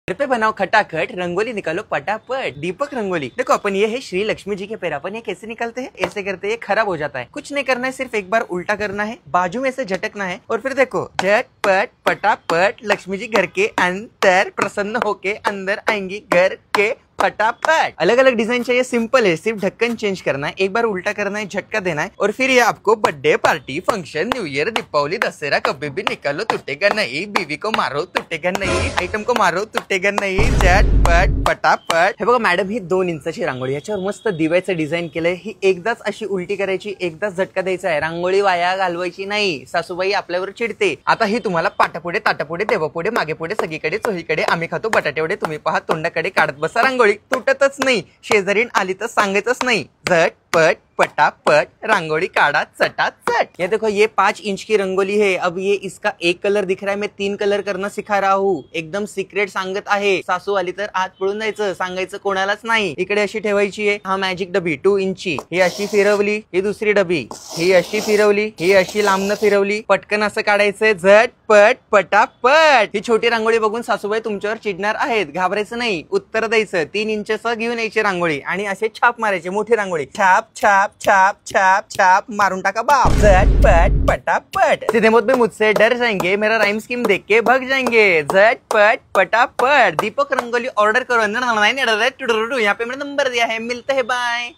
घर पे बनाओ खटाखट, रंगोली निकालो पटापट। दीपक रंगोली। देखो अपन ये है श्री लक्ष्मी जी के पैर, अपन ये कैसे निकालते हैं, ऐसे करते हैं, खराब हो जाता है। कुछ नहीं करना है, सिर्फ एक बार उल्टा करना है, बाजू में से झटकना है और फिर देखो झटपट पटापट लक्ष्मी जी घर के अंदर प्रसन्न होके अंदर आएंगी घर के फटाफट। अलग अलग डिजाइन चाहिए, सिंपल है, सिर्फ ढक्कन चेंज करना है, एक बार उल्टा करना है, झटका देना है और फिर ये आपको birthday party, function, new year, Deepawali, Dussehra कभी भी निकालो टूटेगा नहीं, बीवी को मारो टूटेगा नहीं, आइटम को मारो टूटेगा नाही, झटपट पटापट। हे बघा मॅडम, ही 2 इंचाची रांगोळी, याच्यावर मस्त दिव्याचं डिझाईन केलंय। ही एकदाच अशी उलटी करायची, एकदाच झटका द्यायचा आहे, रांगोळी वाया घालवायची नाही, सासूबाई आपल्यावर चिडते। आता ही तुम्हाला पाटापुढे ताटापुढे देवापुढे मागे पुढे सगळीकडे चोहीकडे आम्ही खातो बटाटेवडे, तुम्ही पहा तोंडाकडे काढत बसा रांगोळी, तुटतच नाही, शेजारीन आली तर सांगायचंच नाही, झटपट पटापट रांगोली काढ़ा चटाचट। ये देखो, ये 5 इंच की रंगोली है। अब ये इसका एक कलर दिख रहा है, मैं 3 कलर करना सिखा रहा हूँ, एकदम सिक्रेट सांगत आहे। सासू आली तर आत पळून जायचं, सांगायचं कोणालाच नाही। इकडे अशी ठेवायची आहे, हा मॅजिक डबी 2 इंची, ही अशी फिरवली, ही दुसरी डबी, ही अशी फिरवली, ही अशी लांबनं फिरवली, पटकन असं काढायचं, झटपट पटापट। ही छोटी रांगोळी बघून सासूबाई तुमच्यावर चिडणार आहेत, घाबरायचं नाही, उत्तर द्यायचं। 3 इंचचं घेऊन यायची रांगोळी आणि असे छाप मारायचे, मोठी रांगोळी, छाप छाप छाप छाप छाप मारून टाका बाप, झटपट पटापट। सीधे मुझ पे मुझसे डर जाएंगे, मेरा राइम स्कीम देख के भग जाएंगे, झटपट पटापट। दीपक रंगोली ऑर्डर करो, यहाँ पे मेरा नंबर दिया है, मिलते हैं, बाय।